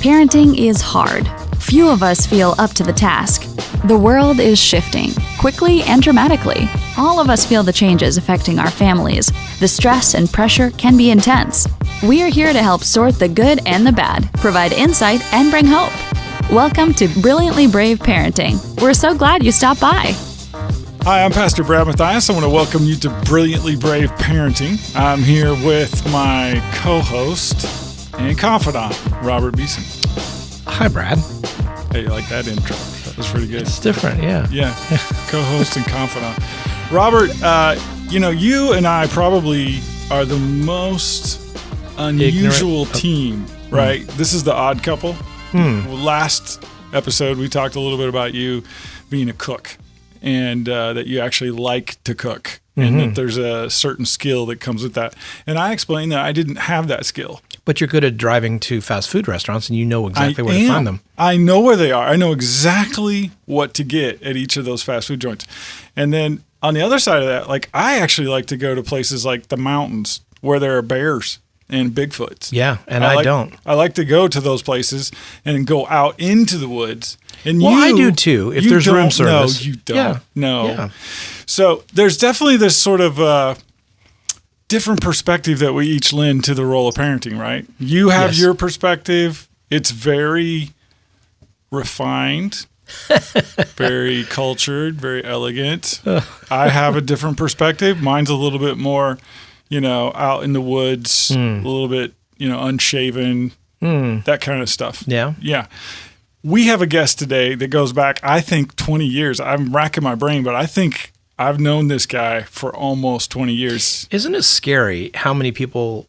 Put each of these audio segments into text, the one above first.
Parenting is hard. Few of us feel up to the task. The world is shifting, quickly and dramatically. All of us feel the changes affecting our families. The stress and pressure can be intense. We are here to help sort the good and the bad, provide insight, and bring hope. Welcome to Brilliantly Brave Parenting. We're so glad you stopped by. Hi, I'm Pastor Brad Mathias. I want to welcome you to Brilliantly Brave Parenting. I'm here with my co-host and confidant, Robert Beeson. Hi, Brad. Hey, you like that intro? That was pretty good. It's different, yeah. Yeah, co-host and confidant. Robert, you and I probably are the most unusual team, right? This is the odd couple. Well, last episode, we talked a little bit about you being a cook and that you actually like to cook and that there's a certain skill that comes with that. And I explained that I didn't have that skill. But you're good at driving to fast food restaurants and you know exactly where to find them. I know where they are. I know exactly what to get at each of those fast food joints. And then on the other side of that, like I actually like to go to places like the mountains where there are bears and Bigfoots. Yeah, and I don't. I like to go to those places and go out into the woods. And I do too, if there's room service. No, you don't. Yeah. No. Yeah. So there's definitely this sort of different perspective that we each lend to the role of parenting, right? You have your perspective. It's very refined, very cultured, very elegant. I have a different perspective. Mine's a little bit more, out in the woods, a little bit, unshaven, that kind of stuff. Yeah. Yeah. We have a guest today that goes back, I think, 20 years. I'm racking my brain, but I think I've known this guy for almost 20 years. Isn't it scary how many people,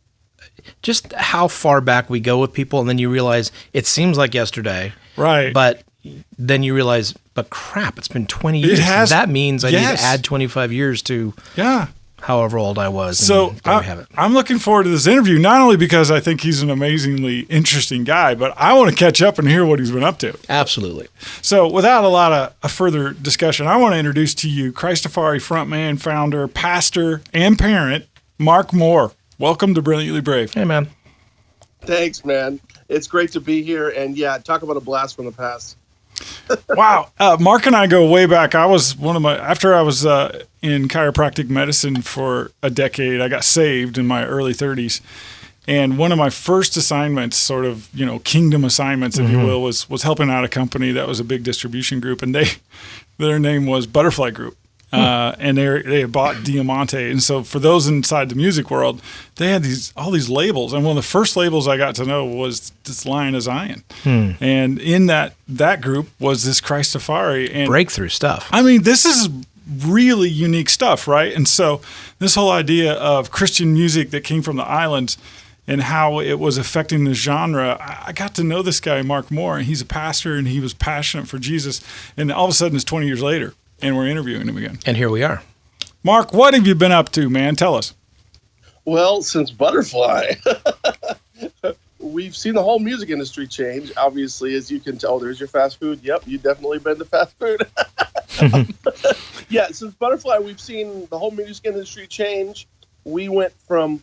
just how far back we go with people, and then you realize it seems like yesterday. Right. But then you realize, but crap, it's been 20 years. That means I need to add 25 years to however old I was. So I'm looking forward to this interview, not only because I think he's an amazingly interesting guy, but I want to catch up and hear what he's been up to. Absolutely. So without a lot of further discussion, I want to introduce to you Christafari frontman, founder, pastor, and parent, Mark Mohr. Welcome to Brilliantly Brave. Hey, man. Thanks, man. It's great to be here. And talk about a blast from the past. Wow. Mark and I go way back. After I was in chiropractic medicine for a decade, I got saved in my early 30s. And one of my first assignments, sort of, kingdom assignments, if you will, was helping out a company that was a big distribution group. And their name was Butterfly Group. And they had bought Diamante. And so for those inside the music world, they had all these labels. And one of the first labels I got to know was this Lion of Zion. And in that group was this Christafari. And breakthrough stuff. I mean, this is really unique stuff, right? And so this whole idea of Christian music that came from the islands and how it was affecting the genre, I got to know this guy, Mark Mohr, and he's a pastor and he was passionate for Jesus. And all of a sudden it's 20 years later. And we're interviewing him again. And here we are. Mark, what have you been up to, man? Tell us. Well, since Butterfly, we've seen the whole music industry change. Obviously, as you can tell, there's your fast food. Yep, you've definitely been to fast food. Since Butterfly, we've seen the whole music industry change. We went from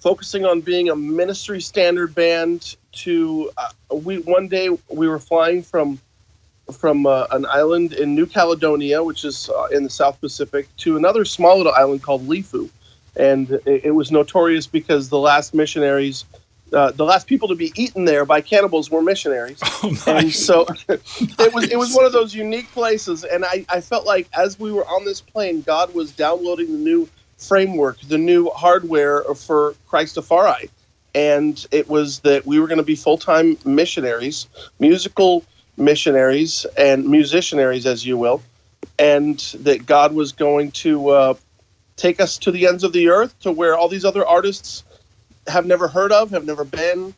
focusing on being a ministry standard band to one day we were flying from an island in New Caledonia, which is in the South Pacific, to another small little island called Lifu. And it was notorious because the last missionaries, the last people to be eaten there by cannibals were missionaries. Oh, nice. And so it was one of those unique places. And I felt like as we were on this plane, God was downloading the new framework, the new hardware for Christafari. And it was that we were going to be full-time missionaries, musical missionaries and musicianaries, as you will, and that God was going to take us to the ends of the earth, to where all these other artists have never heard of, have never been,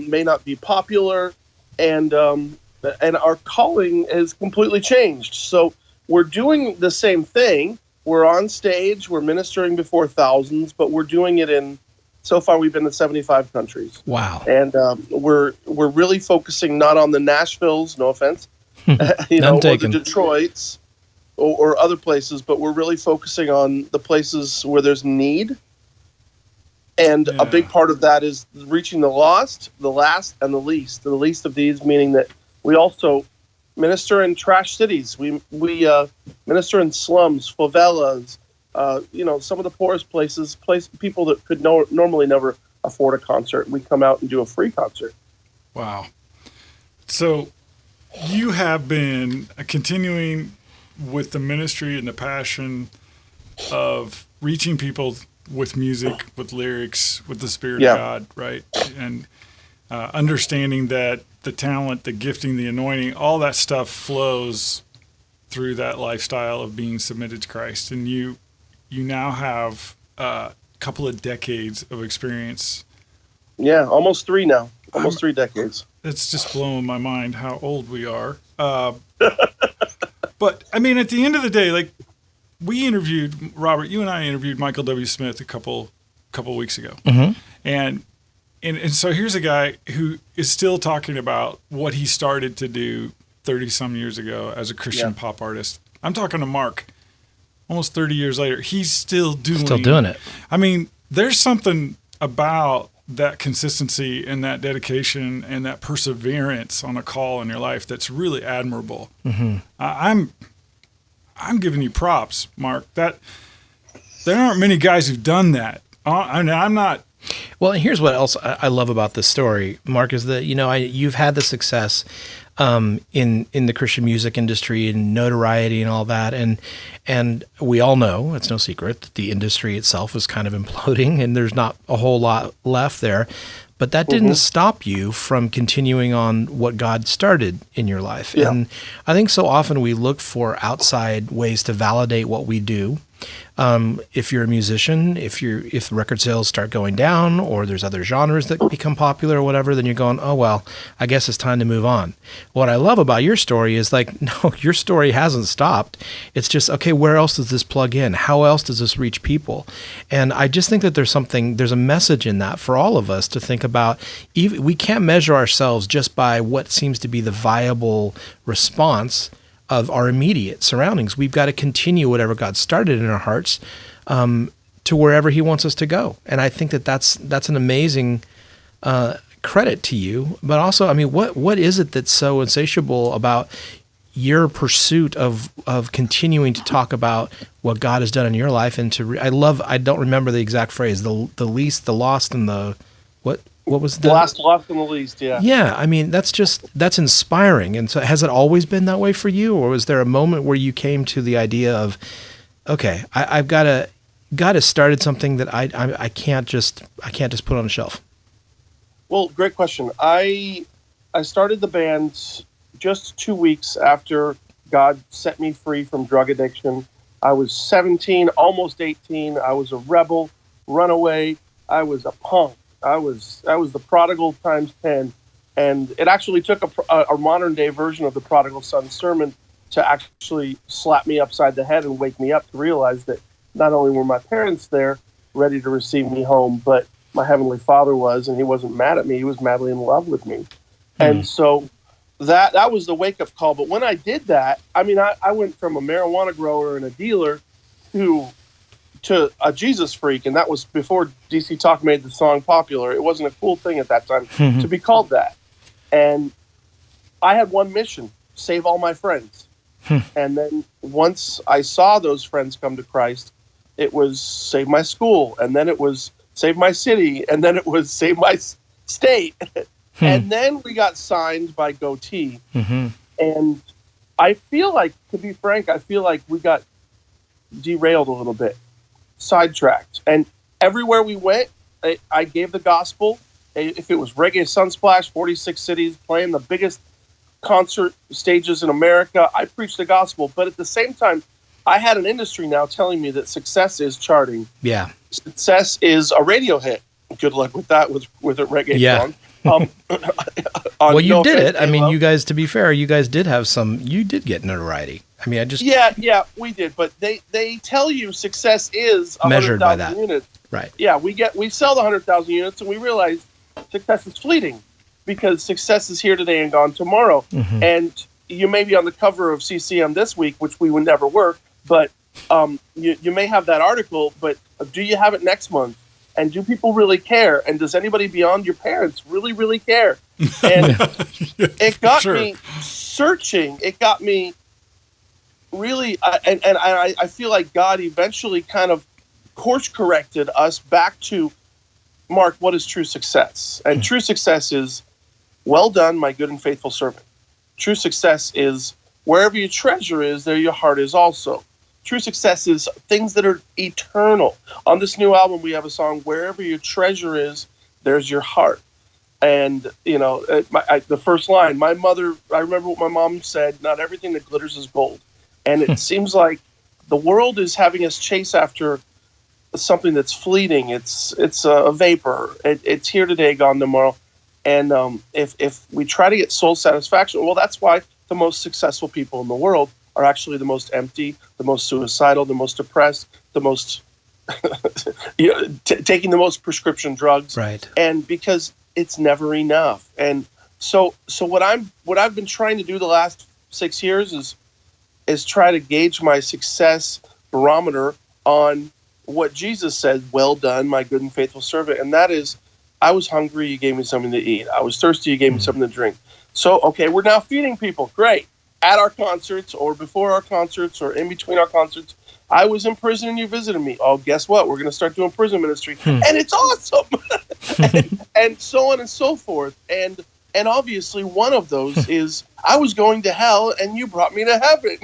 may not be popular, and our calling has completely changed. So we're doing the same thing. We're on stage, we're ministering before thousands, but we're doing it so far we've been in 75 countries. Wow. And we're really focusing not on the Nashvilles, no offense, or the Detroits or other places, but we're really focusing on the places where there's need And a big part of that is reaching the lost, the last, and the least. The least of these meaning that we also minister in trash cities. We minister in slums, favelas, some of the poorest places, people that could normally never afford a concert. We come out and do a free concert. Wow. So you have been continuing with the ministry and the passion of reaching people with music, with lyrics, with the Spirit of God, right? And understanding that the talent, the gifting, the anointing, all that stuff flows through that lifestyle of being submitted to Christ. And you now have a couple of decades of experience. Yeah, almost 3 now. Almost 3 decades. It's just blowing my mind how old we are. But I mean, at the end of the day, like, we interviewed Robert. You and I interviewed Michael W. Smith a couple weeks ago, and so here's a guy who is still talking about what he started to do 30 some years ago as a Christian pop artist. I'm talking to Mark, almost 30 years later. He's still doing it. I mean, there's something about that consistency and that dedication and that perseverance on a call in your life that's really admirable. I'm giving you props, Mark. That there aren't many guys who've done that. I'm not. Well, here's what else I love about this story, Mark, is that you've had the success in the Christian music industry and notoriety and all that, and we all know, it's no secret, that the industry itself is kind of imploding and there's not a whole lot left there. But that didn't stop you from continuing on what God started in your life. Yeah. And I think so often we look for outside ways to validate what we do. If you're a musician, if record sales start going down or there's other genres that become popular or whatever, then you're going, oh, well, I guess it's time to move on. What I love about your story is like, no, your story hasn't stopped. It's just, okay, where else does this plug in? How else does this reach people? And I just think that there's a message in that for all of us to think about. We can't measure ourselves just by what seems to be the viable response of our immediate surroundings. We've got to continue whatever God started in our hearts to wherever He wants us to go. And I think that's an amazing credit to you. But also, I mean, what is it that's so insatiable about your pursuit of continuing to talk about what God has done in your life? And I don't remember the exact phrase, the least, the lost, and the what was the last, lost, and the least? Yeah. Yeah, I mean, that's inspiring. And so, has it always been that way for you, or was there a moment where you came to the idea of, okay, I've got to God has started something that I can't just put on a shelf? Well, great question. I started the band just 2 weeks after God set me free from drug addiction. I was 17, almost 18. I was a rebel, runaway. I was a punk. I was the prodigal times 10. And it actually took a modern day version of the prodigal son sermon to actually slap me upside the head and wake me up to realize that not only were my parents there ready to receive me home, but my Heavenly Father was, and He wasn't mad at me. He was madly in love with me. And so that was the wake-up call. But when I did that, I mean, I went from a marijuana grower and a dealer to a Jesus freak, and that was before DC Talk made the song popular. It wasn't a cool thing at that time to be called that. And I had one mission: save all my friends. And then once I saw those friends come to Christ, it was save my school, and then it was save my city, and then it was save my state. And then we got signed by Goatee. And I feel like, to be frank, we got derailed a little bit, sidetracked. And everywhere we went, I gave the gospel. If it was Reggae Sunsplash, 46 cities, playing the biggest concert stages in America, I preached the gospel. But at the same time, I had an industry now telling me that success is charting. Yeah. Success is a radio hit. Good luck with that, with a reggae song. Well, you did it. I mean, you guys, to be fair, you guys did get notoriety. I mean, Yeah, we did. But they tell you success is measured by that. Units. Right. Yeah, we sell the 100,000 units, and we realize success is fleeting, because success is here today and gone tomorrow. And you may be on the cover of CCM this week, which we would never work, but you may have that article, but do you have it next month? And do people really care? And does anybody beyond your parents really care? And it got me searching. It got me really, I feel like God eventually kind of course corrected us back to, Mark, what is true success? And true success is, well done, my good and faithful servant. True success is, wherever your treasure is, there your heart is also. True success is things that are eternal. On this new album, we have a song, wherever your treasure is, there's your heart. And, you know, the first line, I remember what my mom said, not everything that glitters is gold. And it seems like the world is having us chase after something that's fleeting. It's a vapor. It's here today, gone tomorrow. And if we try to get soul satisfaction, well, that's why the most successful people in the world are actually the most empty, the most suicidal, the most depressed, the most taking the most prescription drugs. Right. And because it's never enough. And so what I've been trying to do the last 6 years is try to gauge my success barometer on what Jesus said, well done, my good and faithful servant. And that is, I was hungry, you gave me something to eat. I was thirsty, you gave me something to drink. So, okay, we're now feeding people. Great. At our concerts or before our concerts or in between our concerts, I was in prison and you visited me. Oh, guess what? We're going to start doing prison ministry. And it's awesome. and so on and so forth. And obviously one of those is I was going to hell and you brought me to heaven.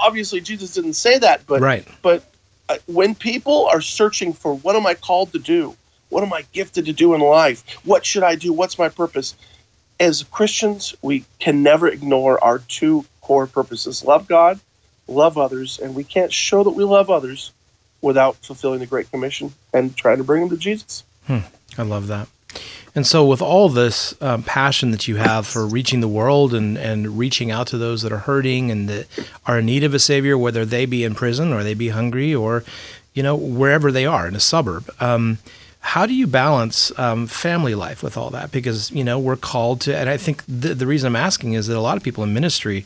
Obviously Jesus didn't say that, but right. But when people are searching for what am I called to do? What am I gifted to do in life? What should I do? What's my purpose? As Christians, we can never ignore our two core purposes. Love God, love others, and we can't show that we love others without fulfilling the Great Commission and trying to bring them to Jesus. I love that. And so with all this passion that you have for reaching the world and reaching out to those that are hurting and that are in need of a Savior, whether they be in prison or they be hungry or, wherever they are in a suburb, how do you balance family life with all that? Because, we're called to, and I think the reason I'm asking is that a lot of people in ministry,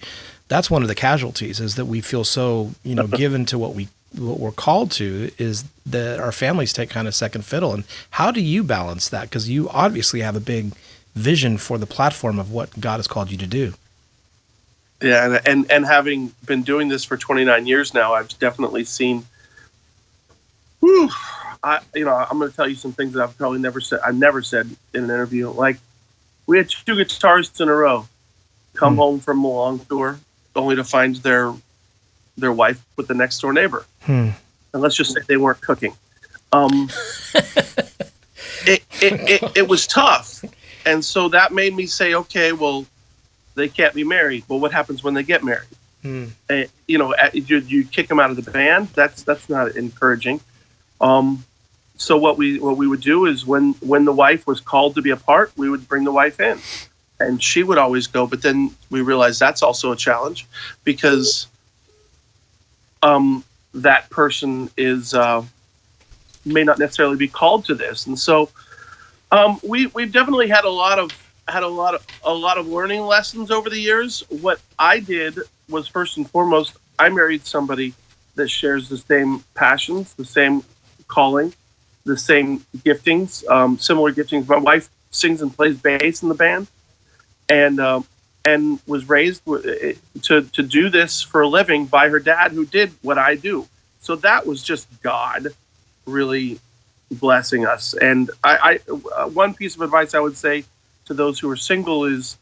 that's one of the casualties, is that we feel so, given to what we're called to, is that our families take kind of second fiddle. And how do you balance that? Because you obviously have a big vision for the platform of what God has called you to do. Yeah, and having been doing this for 29 years now, I've definitely seen, I'm going to tell you some things that I've probably never said in an interview. Like, we had 2 guitarists in a row come home from a long tour only to find their wife with the next door neighbor. And let's just say they weren't cooking. It was tough. And so that made me say, okay, well, they can't be married. Well, what happens when they get married? You kick them out of the band. That's not encouraging. So what we would do is when the wife was called to be a part, we would bring the wife in, and she would always go. But then we realized that's also a challenge because that person may not necessarily be called to this, and so we've definitely had a lot of learning lessons over the years. What I did was, first and foremost, I married somebody that shares the same passions, the same calling, the same giftings, similar giftings. My wife sings and plays bass in the band, and was raised to do this for a living by her dad, who did what I do. So that was just God really blessing us. And I one piece of advice I would say to those who are single is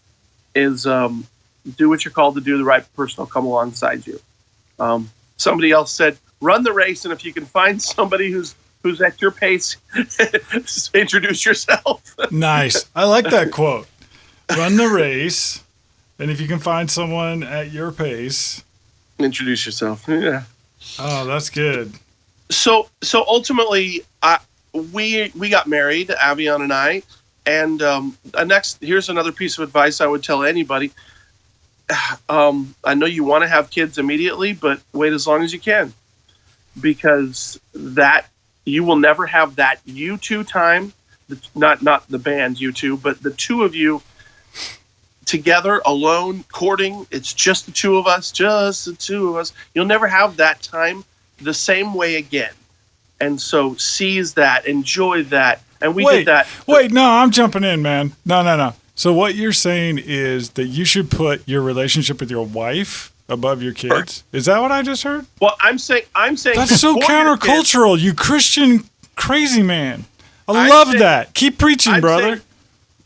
do what you're called to do. The right person will come alongside you. Somebody else said, run the race, and if you can find somebody who's at your pace, introduce yourself. Nice. I like that quote. Run the race, and if you can find someone at your pace, introduce yourself. Yeah. Oh, that's good. So ultimately, we got married, Avion and I, and here's another piece of advice I would tell anybody. I know you want to have kids immediately, but wait as long as you can, because that you will never have that you two time, not the band you two, but the two of you together, alone, courting. It's just the two of us. You'll never have that time the same way again. and so seize that, enjoy that. And we Wait, did that. Wait, no, I'm jumping in, man. No. So what you're saying is that you should put your relationship with your wife above your kids? Is that what I just heard? Well, I'm saying that's so countercultural, you Christian crazy man. I I'm love saying- that. Keep preaching, I'm brother. saying,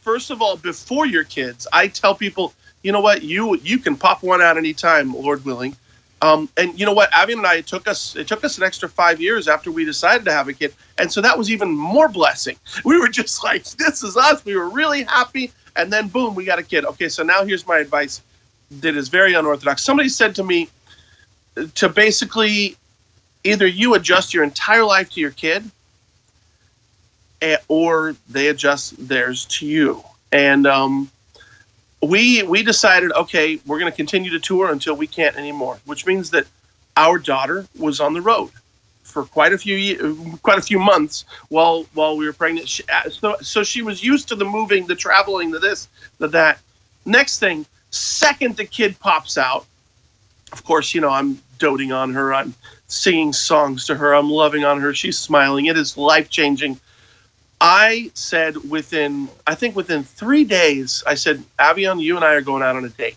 first of all, before your kids, I tell people, you know what, you can pop one out anytime, Lord willing. And you know what, Abby and I, it took us an extra 5 years after we decided to have a kid, and so that was even more blessing. We were just like, this is us. We were really happy, and then boom, we got a kid. Okay, so now here's my advice that is very unorthodox. Somebody said to me to basically either you adjust your entire life to your kid, or they adjust theirs to you. And we decided, okay, we're going to continue to tour until we can't anymore, which means that our daughter was on the road for quite a few months while we were pregnant. So she was used to the moving, the traveling, the this, the that. Next thing, second the kid pops out, of course, I'm doting on her. I'm singing songs to her. I'm loving on her. She's smiling. It is life-changing. I said within 3 days, I said, Avion, you and I are going out on a date.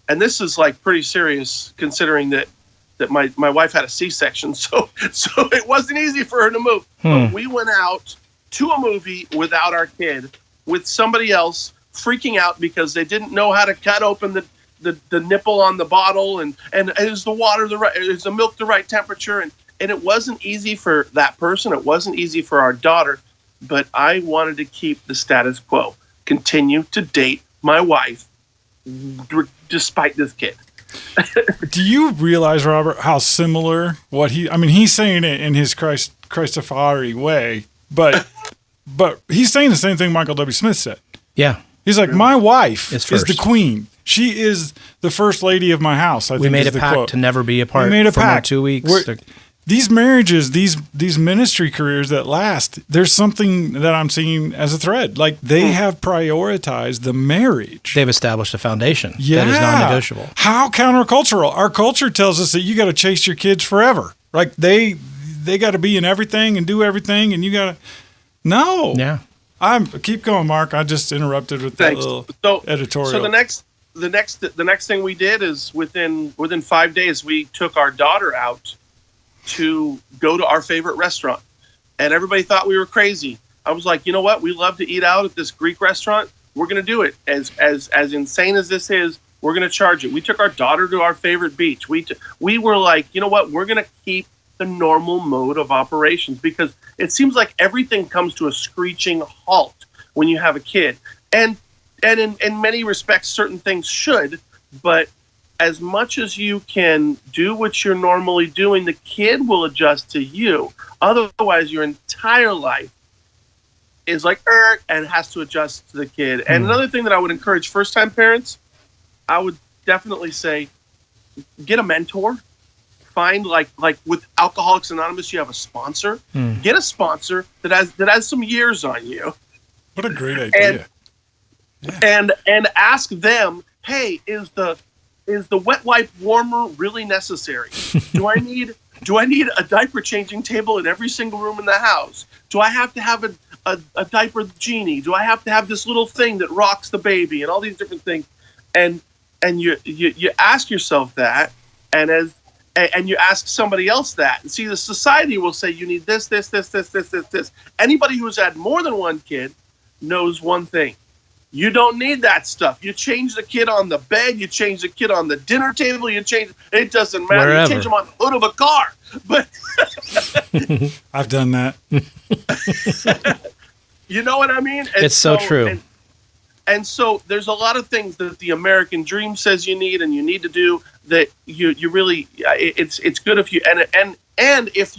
And this is like pretty serious considering that my wife had a C-section. So it wasn't easy for her to move. But we went out to a movie without our kid, with somebody else freaking out because they didn't know how to cut open the nipple on the bottle and is the milk the right temperature? And it wasn't easy for that person. It wasn't easy for our daughter. But I wanted to keep the status quo, continue to date my wife despite this kid. Do you realize, Robert, how similar he's saying it in his Christafari way, but he's saying the same thing Michael W. Smith said. Yeah. He's like, my wife is the queen. She is the first lady of my house. We made a pact to never be apart for more 2 weeks. These marriages, these ministry careers that last, there's something that I'm seeing as a thread. Like they have prioritized the marriage. They've established a foundation that is non-negotiable. How countercultural. Our culture tells us that you got to chase your kids forever. Like they got to be in everything and do everything, and you got to. No. Yeah. Keep going, Mark. I just interrupted with that little editorial. So the next thing we did is within 5 days we took our daughter out to go to our favorite restaurant, and everybody thought we were crazy. I was like, you know what? We love to eat out at this Greek restaurant. We're going to do it. As insane as this is, we're going to charge it. We took our daughter to our favorite beach. We were like, you know what? We're going to keep the normal mode of operations because it seems like everything comes to a screeching halt when you have a kid. And in many respects, certain things should, but as much as you can do what you're normally doing, the kid will adjust to you. Otherwise, your entire life is like, and has to adjust to the kid. And another thing that I would encourage first-time parents, I would definitely say, get a mentor. Find like with Alcoholics Anonymous, you have a sponsor. Get a sponsor that has some years on you. What a great idea! And ask them, hey, is the wet wipe warmer really necessary? Do I need a diaper changing table in every single room in the house? Do I have to have a diaper genie? Do I have to have this little thing that rocks the baby and all these different things? And you ask yourself that, and you ask somebody else that. And see, the society will say you need this. Anybody who's had more than one kid knows one thing. You don't need that stuff. You change the kid on the bed. You change the kid on the dinner table. It doesn't matter. Wherever. You change them on the hood of a car. But I've done that. You know what I mean? It's so true. And so there's a lot of things that the American dream says you need and you need to do that you really it's good if you and if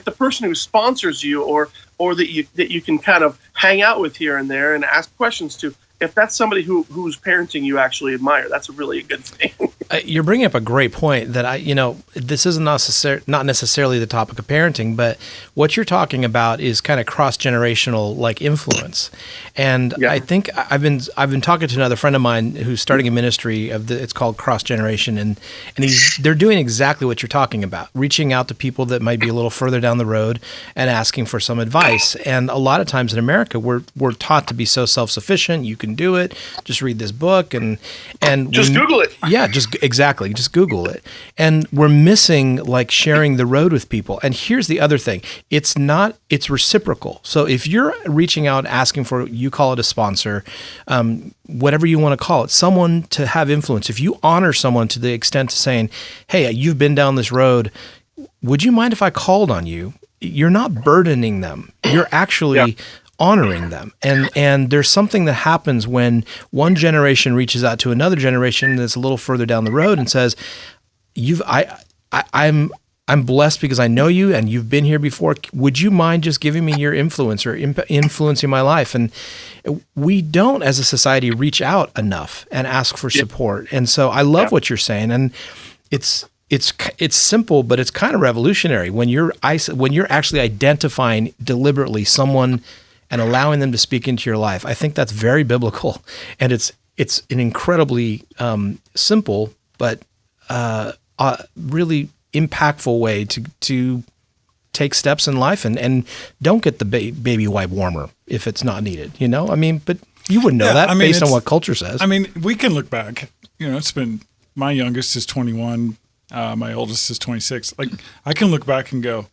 the person who sponsors you or that you can kind of hang out with here and there and ask questions to, if that's somebody who's parenting you actually admire, that's really a good thing. You're bringing up a great point that this isn't not necessarily the topic of parenting, but what you're talking about is kind of cross-generational like influence. And yeah. I think I've been talking to another friend of mine who's starting a ministry it's called Cross Generation, and they're doing exactly what you're talking about, reaching out to people that might be a little further down the road and asking for some advice. And a lot of times in America, we're taught to be so self-sufficient. You can do it. Just read this book and just Google it. Yeah, just Google it. And we're missing like sharing the road with people. And here's the other thing. It's reciprocal. So if you're reaching out, asking for, you call it a sponsor, whatever you want to call it, someone to have influence. If you honor someone to the extent of saying, hey, you've been down this road, would you mind if I called on you? You're not burdening them. You're actually honoring them. And there's something that happens when one generation reaches out to another generation that's a little further down the road and says, I'm blessed because I know you and you've been here before. Would you mind just giving me your influence or influencing my life? And we don't, as a society, reach out enough and ask for support. And so I love what you're saying. And it's simple, but it's kind of revolutionary when you're actually identifying deliberately someone and allowing them to speak into your life. I think that's very biblical, and it's an incredibly simple but really impactful way to take steps in life, and don't get the baby wipe warmer if it's not needed. I mean, but you wouldn't know that based on what culture says. I mean, we can look back. It's been, my youngest is 21. My oldest is 26. Like, I can look back and go,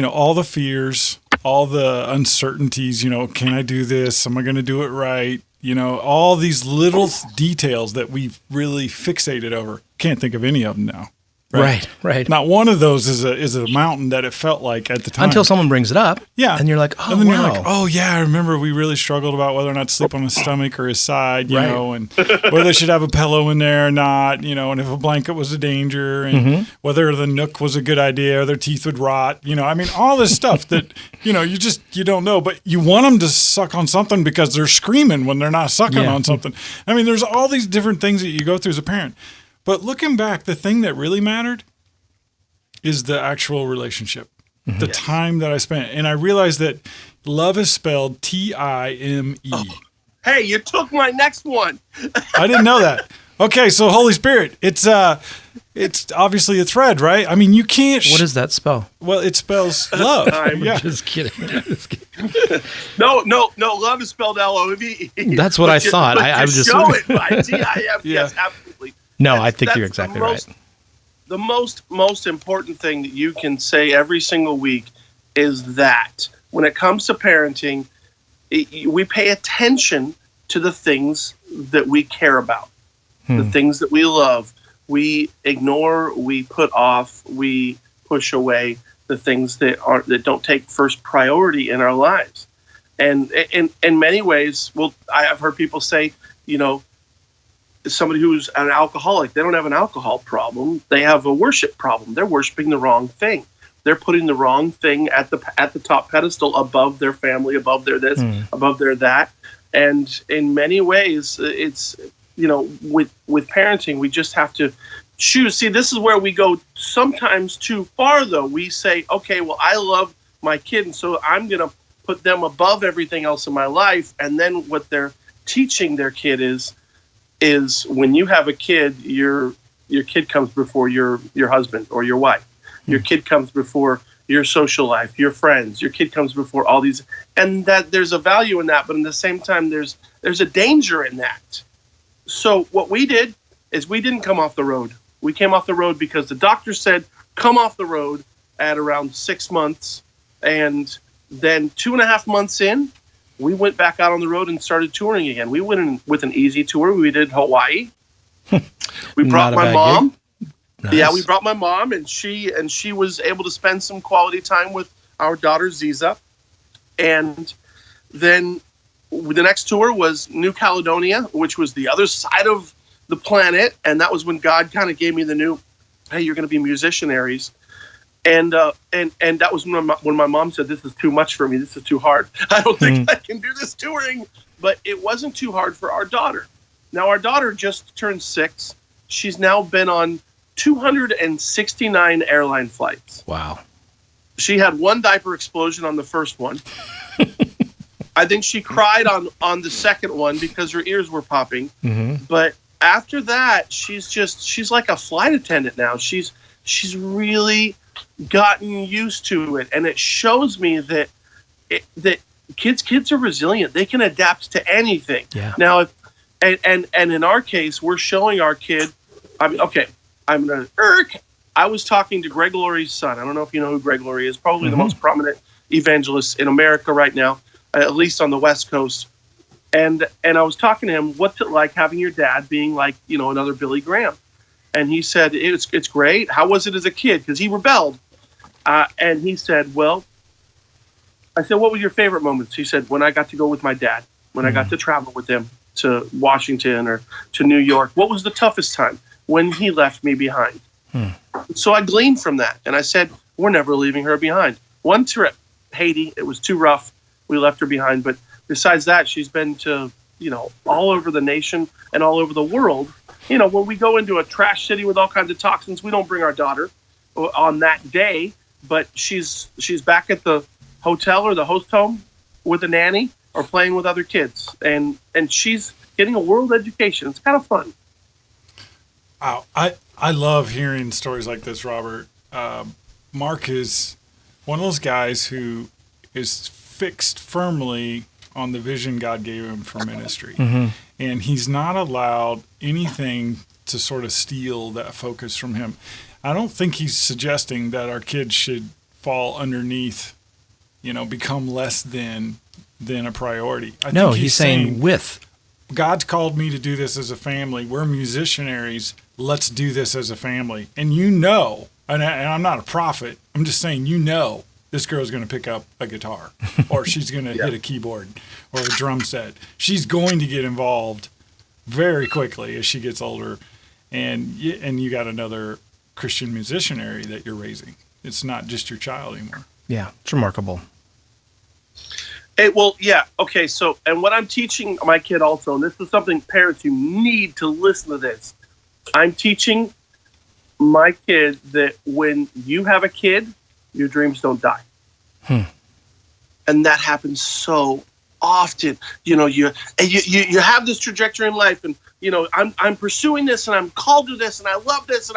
all the fears, all the uncertainties, can I do this? Am I going to do it right? All these little details that we've really fixated over. Can't think of any of them now. Right. Not one of those is a mountain that it felt like at the time. Until someone brings it up. Yeah. And you're like, oh, and then wow. You're like, oh, yeah, I remember we really struggled about whether or not to sleep on his stomach or his side, you know, and whether they should have a pillow in there or not, and if a blanket was a danger, and whether the nook was a good idea or their teeth would rot, I mean, all this stuff that, you don't know, but you want them to suck on something because they're screaming when they're not sucking on something. I mean, there's all these different things that you go through as a parent. But looking back, the thing that really mattered is the actual relationship, the time that I spent. And I realized that love is spelled Time. Oh. Hey, you took my next one. I didn't know that. Okay, so Holy Spirit, it's obviously a thread, right? I mean, you can't. What does that spell? Well, it spells love. I'm just kidding. No, love is spelled Love. That's what I thought. I was just show it by Tim. Yes, absolutely. No, I think you're exactly right. The most important thing that you can say every single week is that when it comes to parenting, we pay attention to the things that we care about, the things that we love. We ignore, we put off, we push away the things that don't take first priority in our lives. And in many ways, I have heard people say, somebody who's an alcoholic, they don't have an alcohol problem. They have a worship problem. They're worshiping the wrong thing. They're putting the wrong thing at the top pedestal above their family, above their this, above their that. And in many ways, it's, with parenting, we just have to choose. See, this is where we go sometimes too far, though. We say, okay, well, I love my kid, and so I'm going to put them above everything else in my life. And then what they're teaching their kid is when you have a kid, your kid comes before your husband or your wife. Your kid comes before your social life, your friends. Your kid comes before all these, and that there's a value in that, but at the same time, there's a danger in that. So what we did is we didn't come off the road. We came off the road because the doctor said, come off the road at around 6 months. And then 2.5 months in, we went back out on the road and started touring again. We went in with an easy tour. We did Hawaii. We brought my mom. Nice. Yeah, we brought my mom, and she was able to spend some quality time with our daughter Ziza. And then the next tour was New Caledonia, which was the other side of the planet, and that was when God kind of gave me the new, hey, you're going to be musicianaries. And that was when my mom said, this is too much for me. This is too hard. I don't think I can do this touring. but it wasn't too hard for our daughter. Now, our daughter just turned 6. She's now been on 269 airline flights. Wow. She had one diaper explosion on the first one. I think she cried on the second one because her ears were popping. Mm-hmm. But after that, she's like a flight attendant now. She's really gotten used to it, and it shows me that kids are resilient. They can adapt to anything. Yeah. Now, and in our case, we're showing our kid. I mean, okay, I'm gonna. I was talking to Greg Laurie's son. I don't know if you know who Greg Laurie is. Probably the most prominent evangelist in America right now, at least on the West Coast. And I was talking to him, what's it like having your dad being like, another Billy Graham? And he said, it's great. How was it as a kid? Because he rebelled. And he said, well, I said, what was your favorite moments? He said, when I got to go with my dad, when I got to travel with him to Washington or to New York. What was the toughest time? When he left me behind. So I gleaned from that. And I said, we're never leaving her behind. One trip, Haiti, it was too rough. We left her behind. But besides that, she's been to, all over the nation and all over the world. When we go into a trash city with all kinds of toxins, we don't bring our daughter on that day, but she's back at the hotel or the host home with a nanny or playing with other kids. And she's getting a world education. It's kind of fun. Wow. I love hearing stories like this, Robert. Mark is one of those guys who is fixed firmly on the vision God gave him for ministry. Mm-hmm. And he's not allowed anything to sort of steal that focus from him. I don't think he's suggesting that our kids should fall underneath, become less than a priority. I think he's saying with. God's called me to do this as a family. We're musicianaries. Let's do this as a family. And and I'm not a prophet. I'm just saying, this girl's going to pick up a guitar or she's going to hit a keyboard or a drum set. She's going to get involved very quickly as she gets older. And you got another Christian musicianary that you're raising. It's not just your child anymore. Yeah, it's remarkable. Okay. So, and what I'm teaching my kid also, and this is something parents, you need to listen to this. I'm teaching my kid that when you have a kid, your dreams don't die. And that happens so often. You have this trajectory in life, and I'm pursuing this, and I'm called to this, and I love this,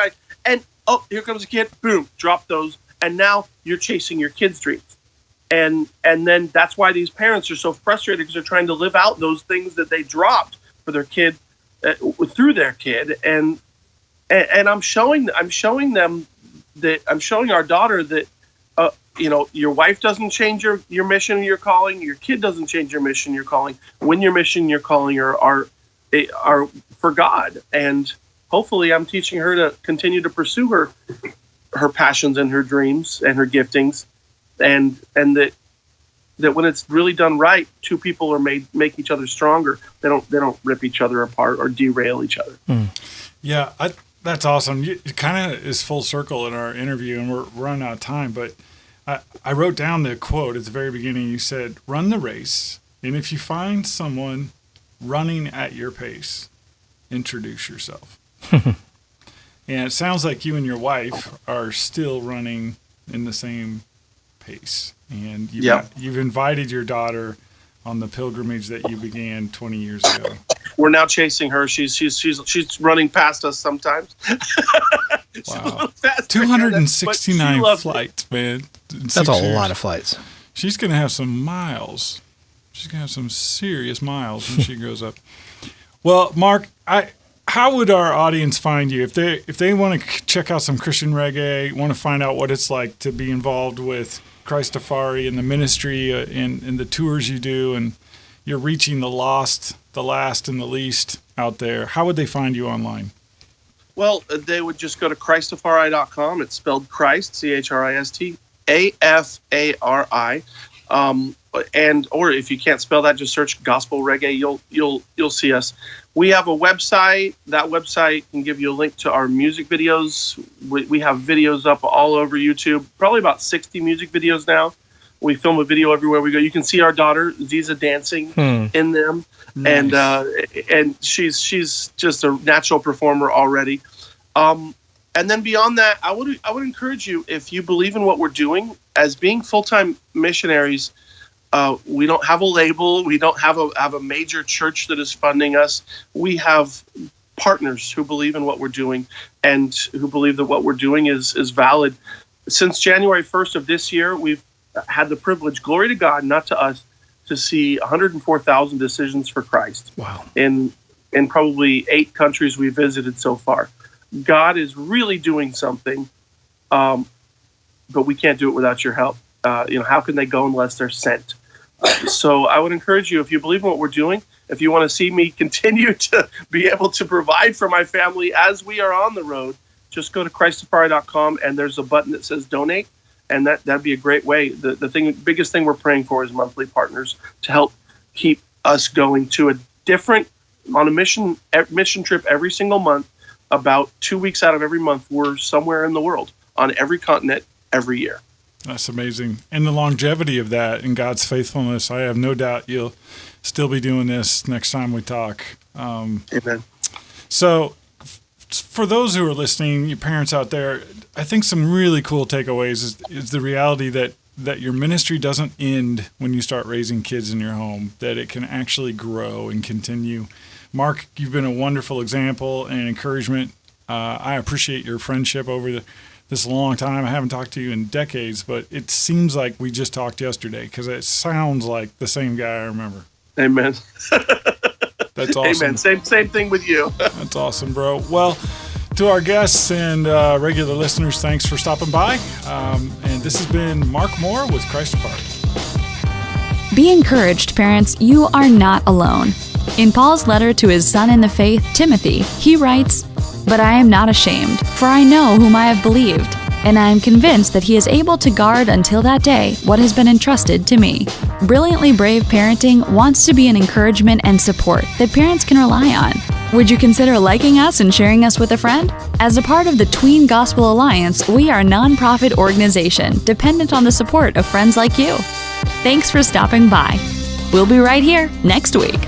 and here comes a kid, boom, drop those, and now you're chasing your kid's dreams. And then that's why these parents are so frustrated, because they're trying to live out those things that they dropped for their kid, through their kid, and I'm showing them that I'm showing our daughter that your wife doesn't change your mission and your calling, your kid doesn't change your mission, your calling. When your mission and your calling are for God, and hopefully I'm teaching her to continue to pursue her passions and her dreams and her giftings, and that when it's really done right, two people are make each other stronger. They don't rip each other apart or derail each other. Yeah, that's awesome. It kind of is full circle in our interview, and we're running out of time. But I wrote down the quote at the very beginning. You said, "Run the race, and if you find someone running at your pace, introduce yourself." And it sounds like you and your wife are still running in the same pace, and you've invited your daughter on the pilgrimage that you began 20 years ago. We're now chasing her. She's running past us sometimes. Wow, 269 flights, man. That's a lot of flights. She's gonna have some miles. She's gonna have some serious miles when she grows up. Well, Mark, how would our audience find you if they want to check out some Christian reggae, want to find out what it's like to be involved with Christafari and the ministry and the tours you do, and you're reaching the lost, the last, and the least out there? How would they find you online? Well, they would just go to Christafari.com. It's spelled Christ, ChristAfari. Or if you can't spell that, just search Gospel Reggae. You'll see us. We have a website. That website can give you a link to our music videos. We have videos up all over YouTube, probably about 60 music videos now. We film a video everywhere we go. You can see our daughter Ziza dancing in them, nice. And she's just a natural performer already. And then beyond that, I would encourage you, if you believe in what we're doing as being full-time missionaries. We don't have a label. We don't have a major church that is funding us. We have partners who believe in what we're doing and who believe that what we're doing is valid. Since January 1st of this year, we've had the privilege, glory to God, not to us, to see 104,000 decisions for Christ. Wow. In probably 8 countries we visited so far. God is really doing something, but we can't do it without your help. How can they go unless they're sent? So I would encourage you, if you believe in what we're doing, if you want to see me continue to be able to provide for my family as we are on the road, just go to Christafari.com and there's a button that says donate, and that'd be a great way. The biggest thing we're praying for is monthly partners to help keep us going to on a mission trip every single month. About 2 weeks out of every month, we're somewhere in the world on every continent every year. That's amazing. And the longevity of that and God's faithfulness, I have no doubt you'll still be doing this next time we talk. Amen. So for those who are listening, your parents out there, I think some really cool takeaways is the reality that your ministry doesn't end when you start raising kids in your home, that it can actually grow and continue. Mark, you've been a wonderful example and encouragement. I appreciate your friendship over this long time. I haven't talked to you in decades, but it seems like we just talked yesterday because it sounds like the same guy I remember. Amen. That's awesome. Amen. Same thing with you. That's awesome, bro. Well, to our guests and regular listeners, thanks for stopping by. And this has been Mark Mohr with Christafari. Be encouraged, parents. You are not alone. In Paul's letter to his son in the faith, Timothy, he writes, "But I am not ashamed, for I know whom I have believed, and I am convinced that he is able to guard until that day what has been entrusted to me." Brilliantly Brave Parenting wants to be an encouragement and support that parents can rely on. Would you consider liking us and sharing us with a friend? As a part of the Tween Gospel Alliance, we are a nonprofit organization dependent on the support of friends like you. Thanks for stopping by. We'll be right here next week.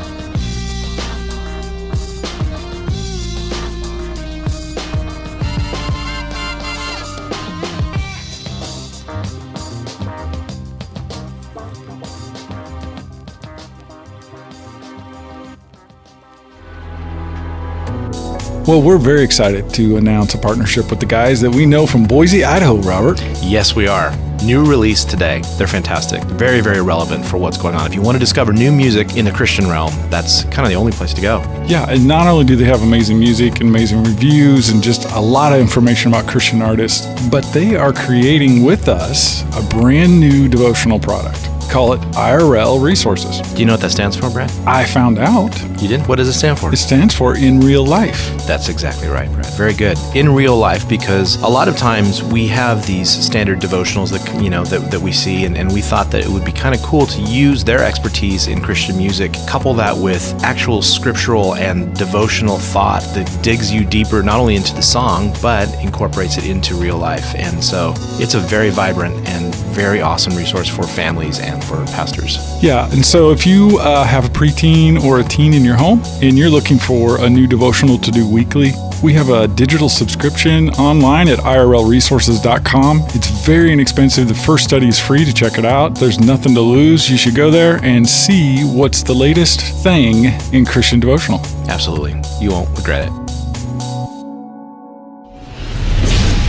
Well, we're very excited to announce a partnership with the guys that we know from Boise, Idaho, Robert. Yes, we are. New release today. They're fantastic. Very, very relevant for what's going on. If you want to discover new music in the Christian realm, that's kind of the only place to go. Yeah, and not only do they have amazing music and amazing reviews and just a lot of information about Christian artists, but they are creating with us a brand new devotional product. Call it IRL Resources. Do you know what that stands for, Brad? I found out. You did? What does it stand for? It stands for In Real Life. That's exactly right, Brad. Very good. In real life, because a lot of times we have these standard devotionals that we see, and we thought that it would be kind of cool to use their expertise in Christian music, couple that with actual scriptural and devotional thought that digs you deeper, not only into the song, but incorporates it into real life. And so it's a very vibrant and very awesome resource for families and for pastors. Yeah, and so if you have a preteen or a teen in your home and you're looking for a new devotional to do weekly, we have a digital subscription online at irlresources.com. It's very inexpensive. The first study is free to check it out. There's nothing to lose. You should go there and see what's the latest thing in Christian devotional. Absolutely. You won't regret it.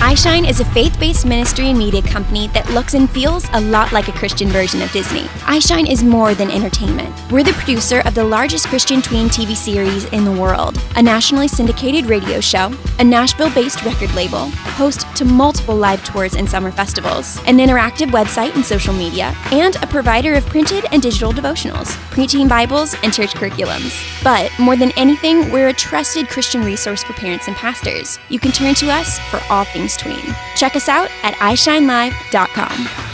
iShine is a faith-based ministry and media company that looks and feels a lot like a Christian version of Disney. iShine is more than entertainment. We're the producer of the largest Christian tween TV series in the world, a nationally syndicated radio show, a Nashville-based record label, host to multiple live tours and summer festivals, an interactive website and social media, and a provider of printed and digital devotionals, preteen Bibles, and church curriculums. But more than anything, we're a trusted Christian resource for parents and pastors. You can turn to us for all things tween. Check us out at ishinelive.com.